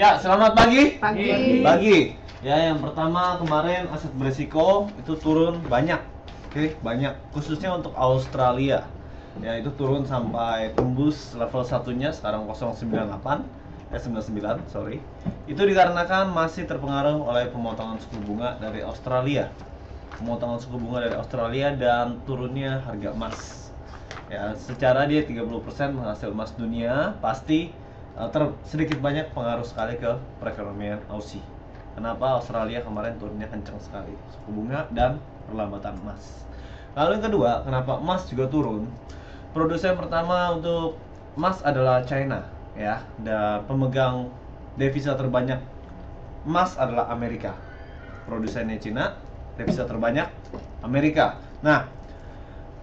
Ya, selamat pagi. Pagi. Pagi. Ya, yang pertama kemarin aset beresiko itu turun banyak. Oke, banyak khususnya untuk Australia. Ya, itu turun sampai tembus level satunya sekarang 0,98 99, sorry. Itu dikarenakan masih terpengaruh oleh pemotongan suku bunga dari Australia. Pemotongan suku bunga dari Australia dan turunnya harga emas. Ya, secara dia 30% menghasil emas dunia, pasti sedikit banyak pengaruh sekali ke perekonomian Aussie. Kenapa Australia kemarin turunnya kencang sekali suku bunga dan perlambatan emas. Lalu yang kedua, kenapa emas juga turun? Produsen pertama untuk emas adalah China, ya, dan pemegang devisa terbanyak emas adalah Amerika. Produsennya Cina, devisa terbanyak Amerika. Nah,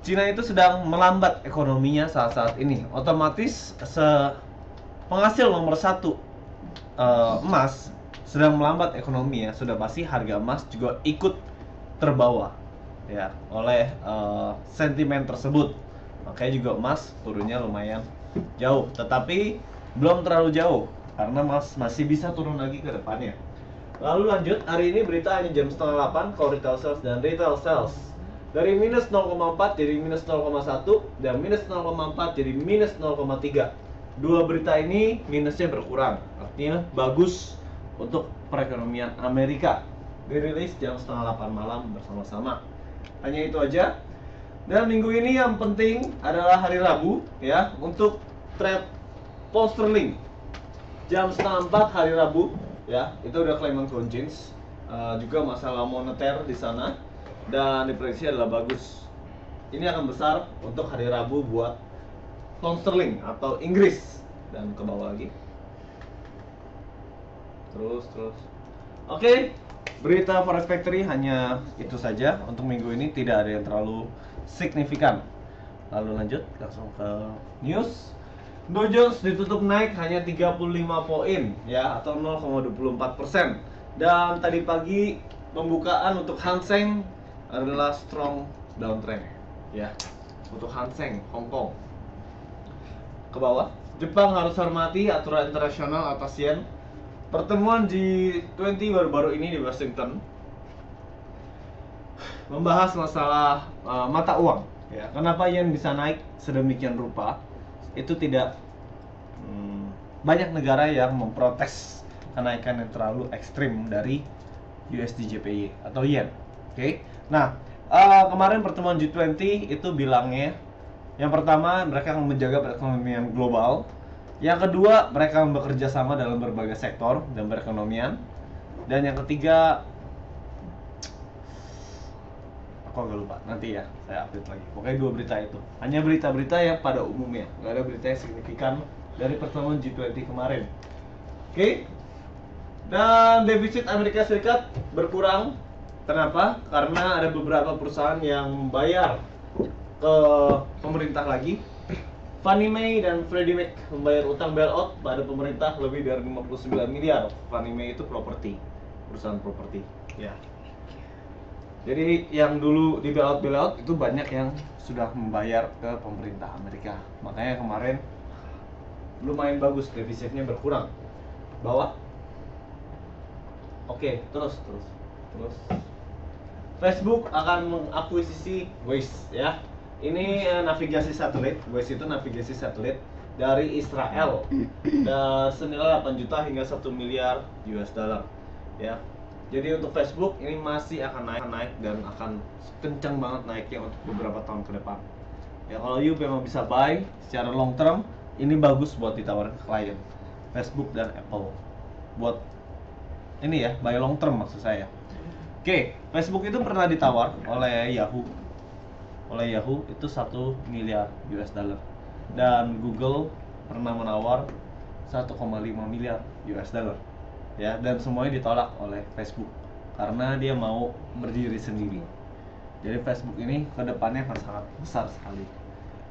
Cina itu sedang melambat ekonominya saat-saat ini. Otomatis penghasil nomor satu emas sedang melambat ekonomi ya. Sudah pasti harga emas juga ikut terbawa ya oleh sentimen tersebut. Makanya juga emas turunnya lumayan jauh. Tetapi belum terlalu jauh karena emas masih bisa turun lagi ke depannya. Lalu lanjut, hari ini berita hanya jam setengah 8 kalau retail sales dan retail sales dari minus 0,4 jadi minus 0,1 dan minus 0,4 jadi minus 0,3. Dua berita ini minusnya berkurang, artinya bagus untuk perekonomian Amerika. Dirilis jam setengah 8 malam bersama-sama. Hanya itu aja. Dan minggu ini yang penting adalah hari Rabu ya, untuk trade pound sterling. Jam setengah 4 hari Rabu ya, itu udah Clement Conscience. Juga masalah moneter di sana dan diprediksi adalah bagus. Ini akan besar untuk hari Rabu buat pound sterling atau Inggris dan ke bawah lagi. Terus. Oke, berita Forex Factory hanya itu saja untuk minggu ini, tidak ada yang terlalu signifikan. Lalu lanjut langsung ke news. Dow Jones ditutup naik hanya 35 poin ya, atau 0,24%. Dan tadi pagi pembukaan untuk Hang Seng adalah strong downtrend ya. Untuk Hang Seng Hong Kong ke bawah. Jepang harus hormati aturan internasional atas yen. Pertemuan G20 baru-baru ini di Washington membahas masalah mata uang ya. Kenapa yen bisa naik sedemikian rupa? Itu tidak banyak negara yang memprotes kenaikan yang terlalu ekstrim dari USD JPY atau yen. Oke. Nah, kemarin pertemuan G20 itu bilangnya yang pertama mereka akan menjaga perekonomian global. Yang kedua, mereka bekerja sama dalam berbagai sektor dan perekonomian. Dan yang ketiga, aku agak lupa, nanti ya saya update lagi. Pokoknya dua berita itu hanya berita-berita yang pada umumnya, nggak ada berita yang signifikan dari pertemuan G20 kemarin. Oke. Dan defisit Amerika Serikat berkurang. Kenapa? Karena ada beberapa perusahaan yang bayar ke pemerintah lagi. Fannie Mae dan Freddie Mac membayar utang bailout pada pemerintah lebih dari 59 miliar. Fannie Mae itu properti, perusahaan properti ya. Jadi yang dulu di bailout itu banyak yang sudah membayar ke pemerintah Amerika. Makanya kemarin lumayan bagus, defisitnya berkurang. Bawah. Oke, terus. Facebook akan mengakuisisi Waze ya. Ini navigasi satelit. Waze itu navigasi satelit dari Israel dan senilai 8 juta hingga 1 miliar US dollar ya. Jadi untuk Facebook ini masih akan naik dan akan kencang banget naiknya untuk beberapa tahun ke depan. Ya, kalau you memang bisa buy secara long term, ini bagus buat ditawarin ke klien Facebook dan Apple. Buat ini ya, buy long term maksud saya. Oke, Facebook itu pernah ditawar oleh Yahoo. Itu 1 miliar US dollar. Dan Google pernah menawar 1,5 miliar US dollar. Ya, dan semuanya ditolak oleh Facebook karena dia mau berdiri sendiri. Jadi Facebook ini kedepannya akan sangat besar sekali.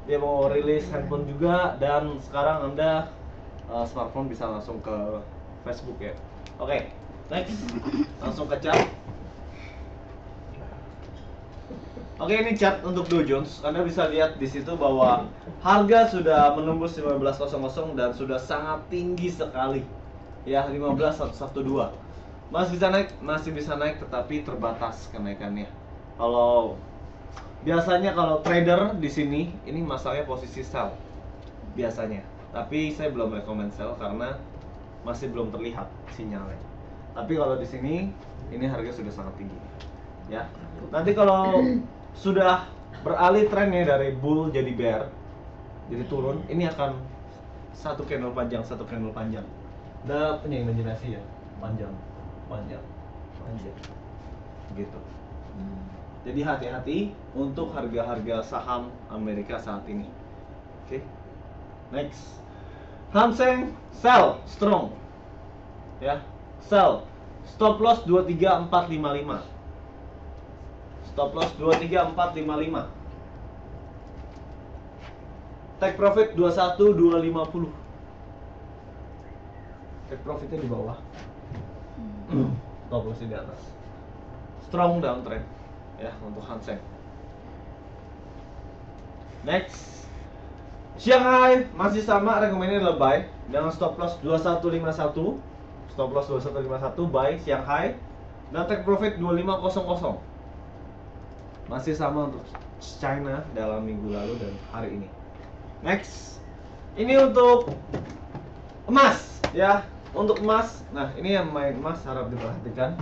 Dia mau rilis handphone juga, dan sekarang Anda smartphone bisa langsung ke Facebook ya. Oke, next. Langsung ke chart. Oke, ini chart untuk Dow Jones. Anda bisa lihat di situ bahwa harga sudah menembus 1500 dan sudah sangat tinggi sekali. Ya, 15.112. Masih bisa naik tetapi terbatas kenaikannya. Kalau biasanya kalau trader di sini ini masalahnya posisi sell biasanya. Tapi saya belum rekomend sell karena masih belum terlihat sinyalnya. Tapi kalau di sini ini harga sudah sangat tinggi. Ya. Nanti kalau sudah beralih trennya dari bull jadi bear, jadi turun, ini akan satu candle panjang. Udah punya imajinasi ya, panjang, gitu. Jadi hati-hati untuk harga-harga saham Amerika saat ini. Oke, next. Hang Seng sell strong, ya, sell. Stop loss 23455. Stop loss 23455. Take profit 21250. Take profitnya di bawah. Stop lossnya di atas. Strong downtrend ya untuk Hang Seng. Next. Shanghai masih sama, rekomendasi adalah buy dengan stop loss 2151. Stop loss 2151 buy Shanghai dan take profit 2500. Masih sama untuk China dalam minggu lalu dan hari ini. Next. Ini untuk emas ya. Untuk emas, nah ini yang main emas harap diperhatikan.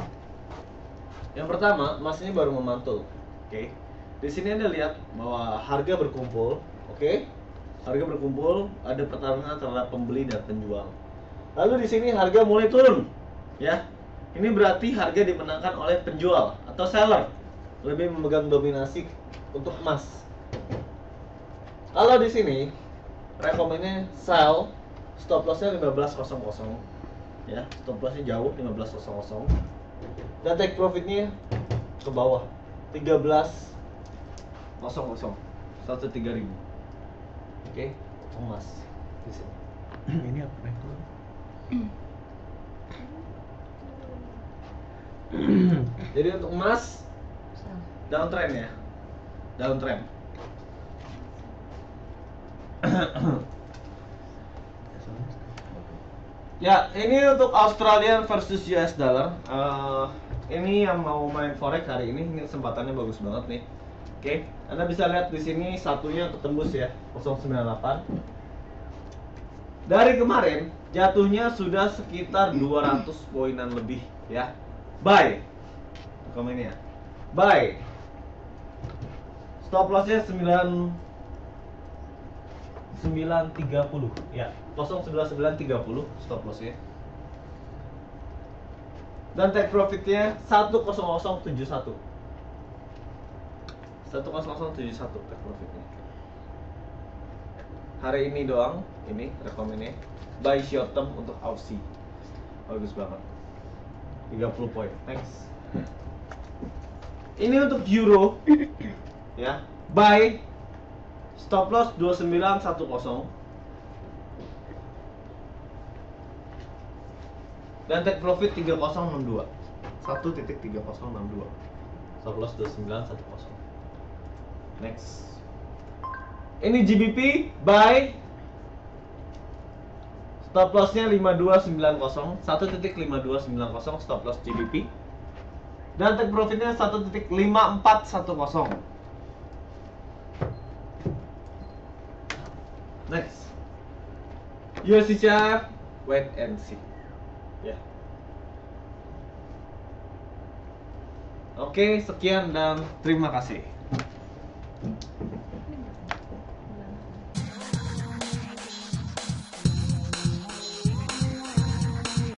Yang pertama, emas ini baru memantul. Oke. Di sini Anda lihat bahwa harga berkumpul, oke? Harga berkumpul, ada pertarungan antara pembeli dan penjual. Lalu di sini harga mulai turun, ya. Ini berarti harga dimenangkan oleh penjual atau seller, lebih memegang dominasi untuk emas. Kalau di sini rekomennya sell, stop lossnya 15.00, ya. Stop lossnya jauh 15.00 dan take profitnya ke bawah 13.00, 103.000. Oke, emas di sini. Ini apa naik turun? Jadi untuk emas downtrend ya, downtrend. Ya, ini untuk Australian versus US dollar. Ini yang mau main forex hari ini kesempatannya bagus banget nih. Oke, Anda bisa lihat di sini satunya ketembus ya, 098. Dari kemarin jatuhnya sudah sekitar 200 poinan lebih ya. Buy. Komennya. Buy. Stop lossnya 930 ya, 0.9930 stop lossnya. Dan take profitnya 10071. 10071 take profitnya. Hari ini doang, ini rekomennya buy short term untuk Aussie. Bagus banget. 30 poin. Next. Ini untuk euro ya. Buy stop loss 2910 dan take profit 3062. 1.3062. Stop loss 2910. Next. Ini GBP buy stop lossnya 5290. 1.5290 stop loss GBP dan take profitnya 1.5410. Next. USD wait and see. Ya. Oke, sekian dan terima kasih.